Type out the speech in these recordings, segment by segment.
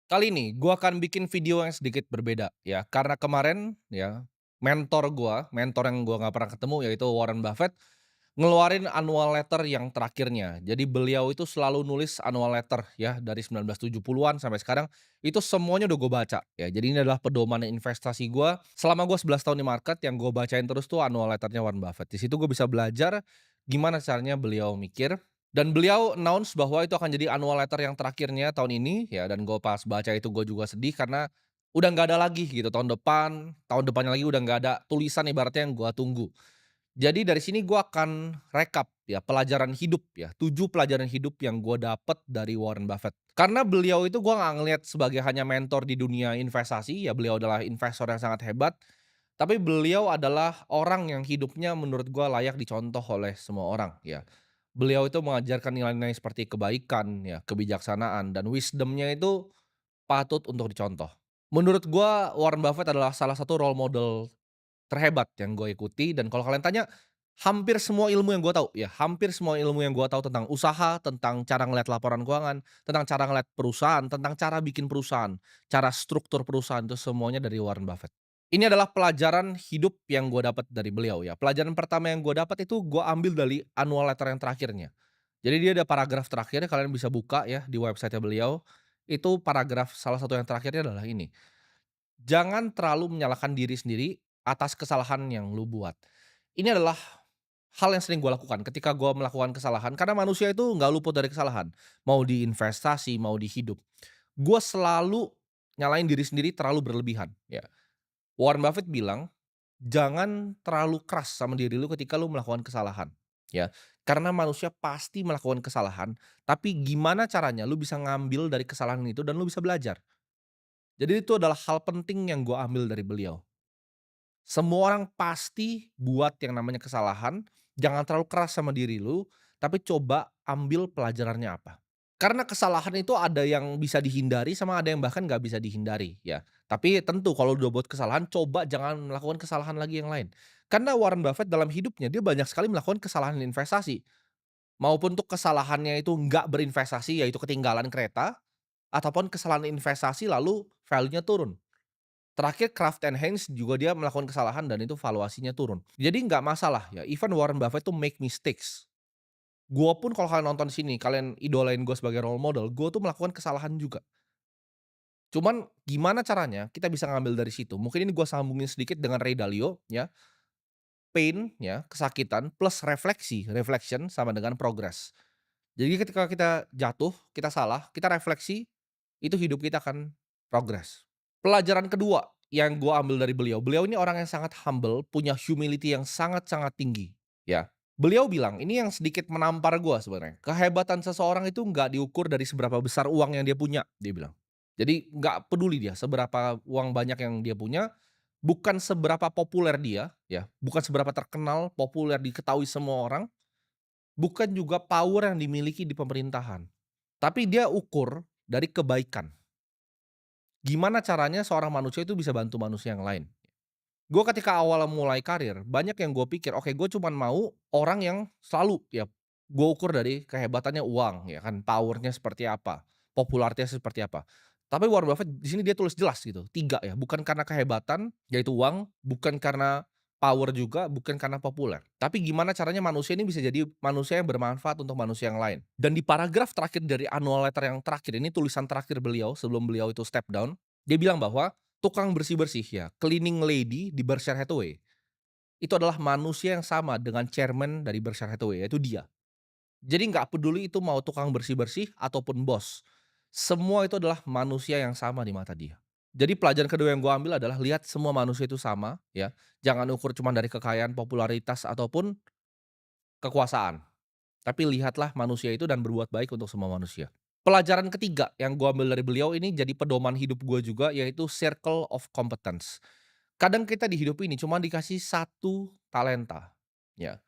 Kali ini gua akan bikin video yang sedikit berbeda ya, karena kemarin ya, mentor yang gua nggak pernah ketemu yaitu Warren Buffett, ngeluarin annual letter yang terakhirnya. Jadi beliau itu selalu nulis annual letter ya, dari 1970-an sampai sekarang, itu semuanya udah gue baca ya. Jadi ini adalah pedoman investasi gua, selama gua 11 tahun di market yang gue bacain terus tuh annual letternya Warren Buffett. Di situ gue bisa belajar gimana caranya beliau mikir, dan beliau announce bahwa itu akan jadi annual letter yang terakhirnya tahun ini ya, dan gue pas baca itu gue juga sedih karena udah nggak ada lagi gitu tahun depannya lagi udah nggak ada tulisan ibaratnya yang gue tunggu. Jadi dari sini gue akan rekap ya pelajaran hidup ya, 7 pelajaran hidup yang gue dapet dari Warren Buffett. Karena beliau itu gue nggak ngelihat sebagai hanya mentor di dunia investasi, ya beliau adalah investor yang sangat hebat, tapi beliau adalah orang yang hidupnya menurut gue layak dicontoh oleh semua orang ya. Beliau itu mengajarkan nilai-nilai seperti kebaikan ya, kebijaksanaan, dan wisdom-nya itu patut untuk dicontoh. Menurut gua Warren Buffett adalah salah satu role model terhebat yang gue ikuti, dan kalau kalian tanya, hampir semua ilmu yang gue tahu ya, hampir semua ilmu yang gue tahu tentang usaha, tentang cara ngelihat laporan keuangan, tentang cara ngelihat perusahaan, tentang cara bikin perusahaan, cara struktur perusahaan, itu semuanya dari Warren Buffett. Ini adalah pelajaran hidup yang gue dapat dari beliau ya. Pelajaran pertama yang gue dapat itu gue ambil dari annual letter yang terakhirnya. Jadi dia ada paragraf terakhirnya, kalian bisa buka ya di website-nya beliau. Itu paragraf salah satu yang terakhirnya adalah ini, "Jangan terlalu menyalahkan diri sendiri atas kesalahan yang lu buat." Ini adalah hal yang sering gue lakukan ketika gue melakukan kesalahan, karena manusia itu nggak luput dari kesalahan. Mau di investasi, mau di hidup. Gue selalu nyalain diri sendiri terlalu berlebihan, ya. Warren Buffett bilang, "Jangan terlalu keras sama diri lu ketika lu melakukan kesalahan." Ya, karena manusia pasti melakukan kesalahan, tapi gimana caranya lu bisa ngambil dari kesalahan itu dan lu bisa belajar. Jadi itu adalah hal penting yang gue ambil dari beliau. Semua orang pasti buat yang namanya kesalahan, jangan terlalu keras sama diri lu, tapi coba ambil pelajarannya apa. Karena kesalahan itu ada yang bisa dihindari sama ada yang bahkan nggak bisa dihindari, ya. Tapi tentu kalau udah buat kesalahan, coba jangan melakukan kesalahan lagi yang lain. Karena Warren Buffett dalam hidupnya, dia banyak sekali melakukan kesalahan investasi. Maupun untuk kesalahannya itu nggak berinvestasi, yaitu ketinggalan kereta, ataupun kesalahan investasi lalu value-nya turun. Terakhir Kraft and Heinz juga dia melakukan kesalahan dan itu valuasinya turun. Jadi nggak masalah ya, even Warren Buffett tuh make mistakes. Gua pun kalau kalian nonton sini, kalian idolain gue sebagai role model, gue tuh melakukan kesalahan juga. Cuman gimana caranya kita bisa ngambil dari situ, mungkin ini gue sambungin sedikit dengan Ray Dalio ya, pain ya, kesakitan plus reflection sama dengan progress. Jadi ketika kita jatuh, kita salah, kita refleksi, itu hidup kita akan progress. Pelajaran kedua yang gue ambil dari beliau, beliau ini orang yang sangat humble, punya humility yang sangat-sangat tinggi, ya. Beliau bilang, ini yang sedikit menampar gue sebenarnya, "Kehebatan seseorang itu nggak diukur dari seberapa besar uang yang dia punya," dia bilang. Jadi nggak peduli dia seberapa uang banyak yang dia punya, bukan seberapa populer dia, ya, bukan seberapa terkenal, populer, diketahui semua orang, bukan juga power yang dimiliki di pemerintahan, tapi dia ukur dari kebaikan. Gimana caranya seorang manusia itu bisa bantu manusia yang lain. Gue ketika awal mulai karir, banyak yang gue pikir, oke gue cuman mau orang yang selalu ya, gue ukur dari kehebatannya uang ya kan, power-nya seperti apa, popularitasnya seperti apa. Tapi Warren Buffett di sini dia tulis jelas gitu, 3 ya, bukan karena kehebatan, yaitu uang, bukan karena power juga, bukan karena populer. Tapi gimana caranya manusia ini bisa jadi manusia yang bermanfaat untuk manusia yang lain. Dan di paragraf terakhir dari annual letter yang terakhir ini, tulisan terakhir beliau sebelum beliau itu step down, dia bilang bahwa tukang bersih-bersih ya, cleaning lady di Berkshire Hathaway, itu adalah manusia yang sama dengan chairman dari Berkshire Hathaway, yaitu dia. Jadi nggak peduli itu mau tukang bersih-bersih ataupun bos, semua itu adalah manusia yang sama di mata dia. Jadi pelajaran kedua yang gue ambil adalah lihat semua manusia itu sama ya, jangan ukur cuma dari kekayaan, popularitas, ataupun kekuasaan, tapi lihatlah manusia itu dan berbuat baik untuk semua manusia. Pelajaran ketiga yang gue ambil dari beliau ini jadi pedoman hidup gue juga, yaitu circle of competence. Kadang kita di hidup ini cuma dikasih satu talenta, ya.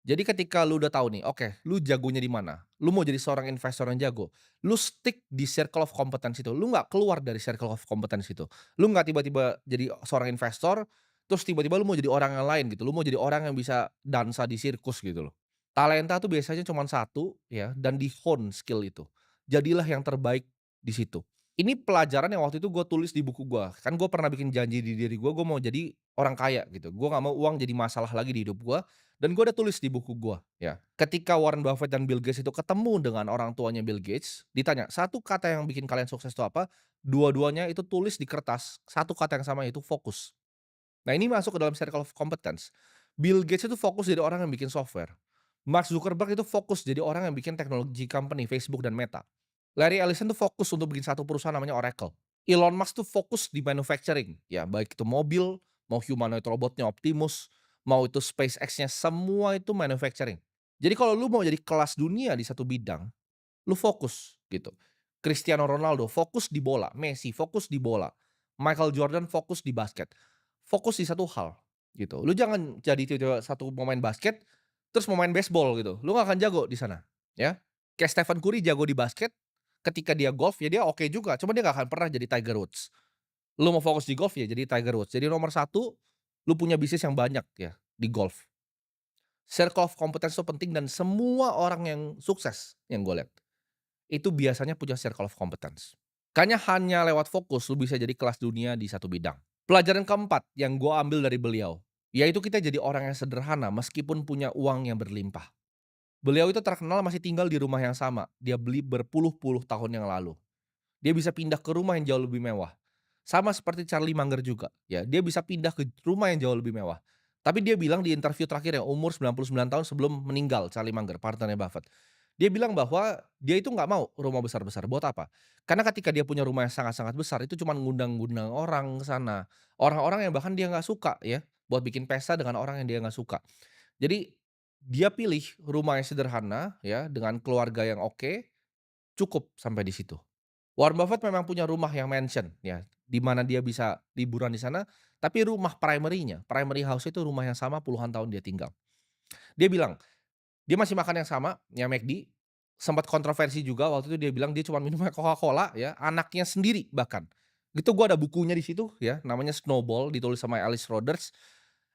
Jadi ketika lu udah tahu nih, oke, lu jagonya di mana, lu mau jadi seorang investor yang jago, lu stick di circle of competence itu, lu nggak keluar dari circle of competence itu. Lu nggak tiba-tiba jadi seorang investor, terus tiba-tiba lu mau jadi orang yang lain gitu, lu mau jadi orang yang bisa dansa di sirkus gitu loh. Talenta tuh biasanya cuma satu ya, dan di-hone skill itu. Jadilah yang terbaik di situ. Ini pelajaran yang waktu itu gue tulis di buku gue. Kan gue pernah bikin janji di diri gue mau jadi orang kaya gitu. Gue nggak mau uang jadi masalah lagi di hidup gue, dan gue udah tulis di buku gue, ya. Ketika Warren Buffett dan Bill Gates itu ketemu dengan orang tuanya Bill Gates, ditanya, "Satu kata yang bikin kalian sukses itu apa?" Dua-duanya itu tulis di kertas, satu kata yang sama, yaitu fokus. Nah, ini masuk ke dalam circle of competence. Bill Gates itu fokus jadi orang yang bikin software. Mark Zuckerberg itu fokus jadi orang yang bikin teknologi company, Facebook dan Meta. Larry Ellison tuh fokus untuk bikin satu perusahaan namanya Oracle. Elon Musk tuh fokus di manufacturing, ya baik itu mobil, mau humanoid robotnya Optimus, mau itu SpaceX-nya, semua itu manufacturing. Jadi kalau lu mau jadi kelas dunia di satu bidang, lu fokus gitu. Cristiano Ronaldo fokus di bola, Messi fokus di bola, Michael Jordan fokus di basket. Fokus di satu hal gitu. Lu jangan jadi tiba-tiba satu pemain basket, terus mau main baseball gitu, lu nggak akan jago di sana, ya. Kayak Stephen Curry jago di basket, ketika dia golf ya dia oke juga, cuma dia nggak akan pernah jadi Tiger Woods. Lu mau fokus di golf ya jadi Tiger Woods. Jadi nomor satu, lu punya bisnis yang banyak ya di golf. Circle of competence itu penting dan semua orang yang sukses yang gue lihat itu biasanya punya circle of competence. Makanya hanya lewat fokus lu bisa jadi kelas dunia di satu bidang. Pelajaran keempat yang gua ambil dari beliau, yaitu kita jadi orang yang sederhana meskipun punya uang yang berlimpah. Beliau itu terkenal masih tinggal di rumah yang sama, dia beli berpuluh-puluh tahun yang lalu. Dia bisa pindah ke rumah yang jauh lebih mewah. Sama seperti Charlie Munger juga, ya, dia bisa pindah ke rumah yang jauh lebih mewah. Tapi dia bilang di interview terakhir yang umur 99 tahun sebelum meninggal, Charlie Munger, partnernya Buffett. Dia bilang bahwa dia itu nggak mau rumah besar-besar, buat apa? Karena ketika dia punya rumah yang sangat-sangat besar, itu cuman ngundang-ngundang orang ke sana. Orang-orang yang bahkan dia nggak suka ya, buat bikin pesta dengan orang yang dia nggak suka. Jadi, dia pilih rumah yang sederhana ya, dengan keluarga yang oke, cukup sampai di situ. Warren Buffett memang punya rumah yang mansion ya, di mana dia bisa liburan di sana, tapi rumah primary-nya, primary house itu rumah yang sama puluhan tahun dia tinggal. Dia bilang, dia masih makan yang sama, ya McD, sempat kontroversi juga waktu itu dia bilang dia cuma minumnya Coca-Cola ya, anaknya sendiri bahkan. Itu gua ada bukunya di situ ya, namanya Snowball, ditulis sama Alice Rodgers.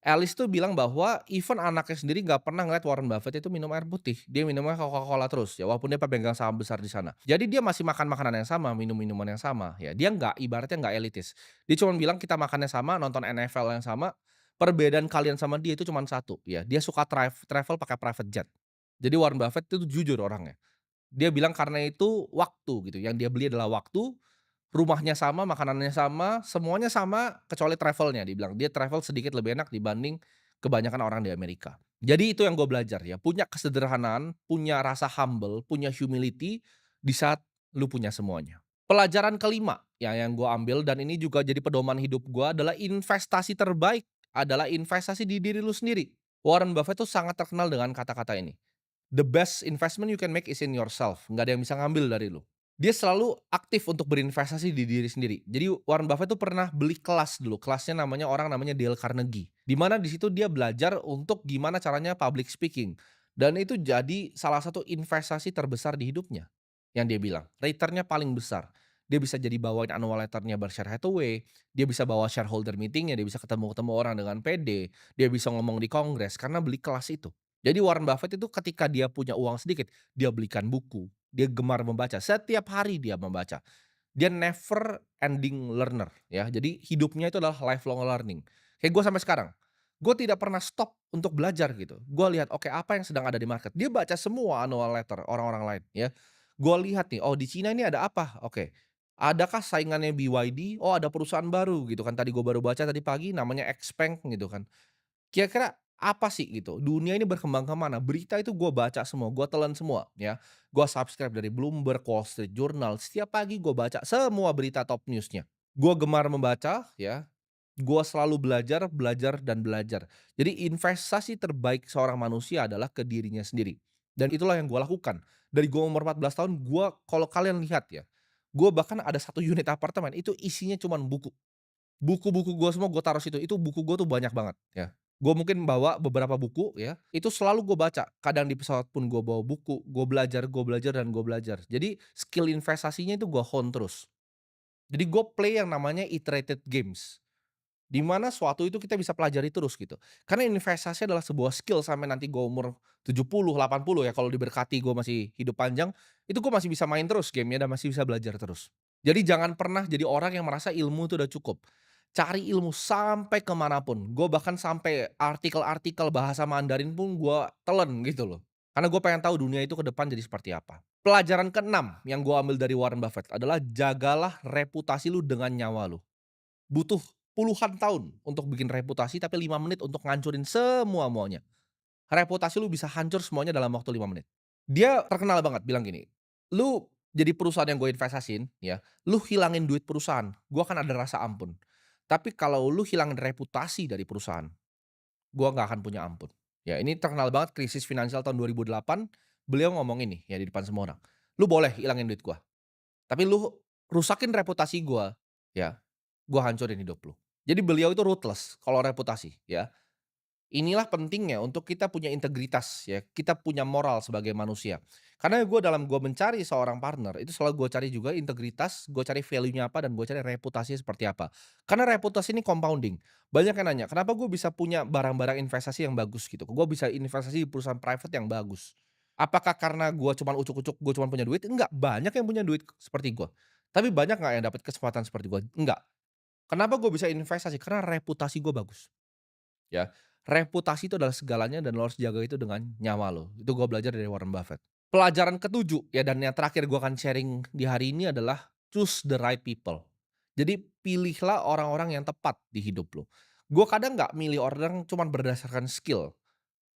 Alice tuh bilang bahwa even anaknya sendiri nggak pernah ngeliat Warren Buffett itu minum air putih, dia minumnya Coca-Cola terus ya, walaupun dia pemegang saham besar di sana. Jadi dia masih makan makanan yang sama, minum minuman yang sama ya, dia nggak ibaratnya nggak elitis. Dia cuman bilang kita makannya sama, nonton NFL yang sama, perbedaan kalian sama dia itu cuman satu ya, dia suka travel pakai private jet. Jadi Warren Buffett itu jujur orangnya. Dia bilang karena itu waktu gitu, yang dia beli adalah waktu, rumahnya sama, makanannya sama, semuanya sama kecuali travelnya, dia bilang. Dia travel sedikit lebih enak dibanding kebanyakan orang di Amerika. Jadi itu yang gue belajar ya, punya kesederhanaan, punya rasa humble, punya humility di saat lu punya semuanya. Pelajaran kelima ya yang gue ambil dan ini juga jadi pedoman hidup gue adalah investasi terbaik adalah investasi di diri lu sendiri. Warren Buffett tuh sangat terkenal dengan kata-kata ini. The best investment you can make is in yourself, nggak ada yang bisa ngambil dari lu. Dia selalu aktif untuk berinvestasi di diri sendiri. Jadi Warren Buffett tuh pernah beli kelas dulu, kelasnya namanya Dale Carnegie. Di mana di situ dia belajar untuk gimana caranya public speaking. Dan itu jadi salah satu investasi terbesar di hidupnya. Yang dia bilang, return-nya paling besar. Dia bisa jadi bawain annual letter-nya Berkshire Hathaway, dia bisa bawa shareholder meeting-nya, dia bisa ketemu-ketemu orang dengan pede, dia bisa ngomong di kongres karena beli kelas itu. Jadi Warren Buffett itu ketika dia punya uang sedikit, dia belikan buku, dia gemar membaca, setiap hari dia membaca. Dia never ending learner ya, jadi hidupnya itu adalah lifelong learning. Kayak gue sampai sekarang, gue tidak pernah stop untuk belajar gitu. Gue lihat, oke apa yang sedang ada di market, dia baca semua annual letter orang-orang lain ya. Gue lihat nih, oh di Cina ini ada apa? Oke. Adakah saingannya BYD? Oh ada perusahaan baru gitu kan, tadi gue baru baca tadi pagi namanya Xpeng gitu kan. Kira-kira apa sih gitu, dunia ini berkembang ke mana, berita itu gue baca semua, gue telan semua ya. Gue subscribe dari Bloomberg, Wall Street Journal, setiap pagi gue baca semua berita top news-nya. Gue gemar membaca ya, gue selalu belajar, belajar, dan belajar. Jadi investasi terbaik seorang manusia adalah ke dirinya sendiri. Dan itulah yang gue lakukan. Dari gue umur 14 tahun, gue kalau kalian lihat ya, gue bahkan ada satu unit apartemen, itu isinya cuman buku. Buku-buku gua semua gua taruh situ, itu buku gua tuh banyak banget ya. Gua mungkin bawa beberapa buku ya, itu selalu gua baca, kadang di pesawat pun gua bawa buku, gua belajar dan gua belajar. Jadi skill investasinya itu gua hone terus. Jadi gua play yang namanya iterated games, di mana suatu itu kita bisa pelajari terus gitu. Karena investasi adalah sebuah skill sampai nanti gua umur 70, 80 ya kalau diberkati gua masih hidup panjang, itu gua masih bisa main terus game-nya dan masih bisa belajar terus. Jadi jangan pernah jadi orang yang merasa ilmu itu udah cukup. Cari ilmu sampai ke mana pun. Gue bahkan sampai artikel-artikel bahasa Mandarin pun gue telen gitu loh. Karena gue pengen tahu dunia itu ke depan jadi seperti apa. Pelajaran keenam yang gue ambil dari Warren Buffett adalah jagalah reputasi lu dengan nyawa lu. Butuh puluhan tahun untuk bikin reputasi, tapi 5 menit untuk ngancurin semua-muanya. Reputasi lu bisa hancur semuanya dalam waktu 5 menit. Dia terkenal banget bilang gini, "Lu jadi perusahaan yang gue investasiin ya, lu hilangin duit perusahaan, gua akan ada rasa ampun. Tapi kalau lu hilangin reputasi dari perusahaan, gua nggak akan punya ampun." Ya ini terkenal banget krisis finansial tahun 2008, beliau ngomong ini ya di depan semua orang, "Lu boleh hilangin duit gua, tapi lu rusakin reputasi gua, ya, gua hancurin hidup lu." Jadi beliau itu ruthless kalau reputasi ya. Inilah pentingnya untuk kita punya integritas ya, kita punya moral sebagai manusia. Karena gue mencari seorang partner, itu selalu gue cari juga integritas, gue cari value-nya apa, dan gue cari reputasinya seperti apa. Karena reputasi ini compounding. Banyak yang nanya, "Kenapa gue bisa punya barang-barang investasi yang bagus gitu? Gue bisa investasi di perusahaan private yang bagus?" Apakah karena gue cuman ucuk-ucuk, gue cuman punya duit? Enggak, banyak yang punya duit seperti gue. Tapi banyak nggak yang dapat kesempatan seperti gue? Enggak. Kenapa gue bisa investasi? Karena reputasi gue bagus. Ya, reputasi itu adalah segalanya dan lo harus jaga itu dengan nyawa lo. Itu gue belajar dari Warren Buffett. Pelajaran ketujuh ya dan yang terakhir gue akan sharing di hari ini adalah choose the right people. Jadi pilihlah orang-orang yang tepat di hidup lo. Gue kadang nggak milih orang cuman berdasarkan skill,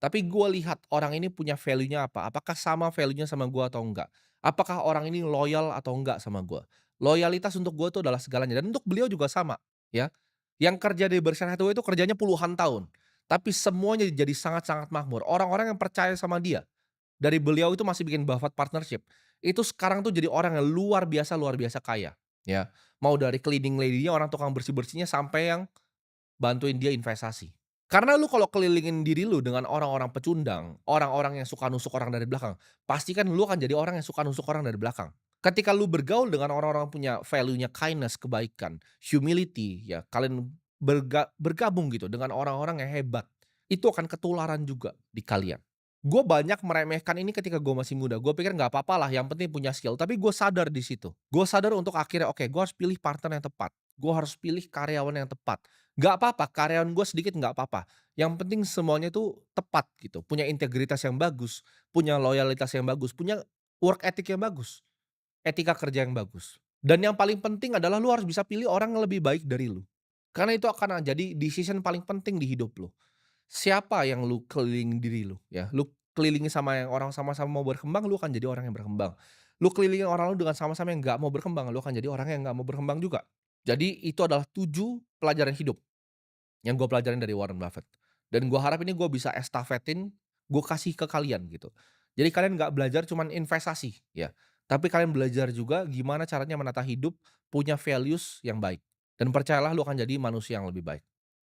tapi gue lihat orang ini punya value-nya apa, apakah sama value-nya sama gue atau enggak. Apakah orang ini loyal atau enggak sama gue. Loyalitas untuk gue itu adalah segalanya dan untuk beliau juga sama, ya. Yang kerja di Berkshire Hathaway itu kerjanya puluhan tahun, tapi semuanya jadi sangat-sangat makmur. Orang-orang yang percaya sama dia, dari beliau itu masih bikin Buffett Partnership, itu sekarang tuh jadi orang yang luar biasa kaya, ya. Mau dari cleaning lady-nya, orang tukang bersih-bersihnya, sampai yang bantuin dia investasi. Karena lu kalau kelilingin diri lu dengan orang-orang pecundang, orang-orang yang suka nusuk orang dari belakang, pasti kan lu akan jadi orang yang suka nusuk orang dari belakang. Ketika lu bergaul dengan orang-orang punya value-nya kindness, kebaikan, humility, ya kalian bergabung gitu dengan orang-orang yang hebat, itu akan ketularan juga di kalian. Gue banyak meremehkan ini ketika gue masih muda, gue pikir nggak apa-apa lah yang penting punya skill, tapi gue sadar di situ. Gue sadar untuk akhirnya, oke, gue harus pilih partner yang tepat, gue harus pilih karyawan yang tepat. Nggak apa-apa, karyawan gue sedikit nggak apa-apa, yang penting semuanya itu tepat gitu, punya integritas yang bagus, punya loyalitas yang bagus, punya work ethic yang bagus, etika kerja yang bagus. Dan yang paling penting adalah lu harus bisa pilih orang yang lebih baik dari lu. Karena itu akan jadi decision paling penting di hidup lu. Siapa yang lu kelilingi diri lu, ya, lu kelilingi sama yang orang sama-sama mau berkembang, lu akan jadi orang yang berkembang. Lu kelilingi orang lu dengan sama-sama yang nggak mau berkembang, lu akan jadi orang yang nggak mau berkembang juga. Jadi itu adalah 7 pelajaran hidup yang gue pelajarin dari Warren Buffett. Dan gue harap ini gue bisa estafetin, gue kasih ke kalian gitu. Jadi kalian nggak belajar cuman investasi ya, tapi kalian belajar juga gimana caranya menata hidup, punya values yang baik. Dan percayalah lu akan jadi manusia yang lebih baik.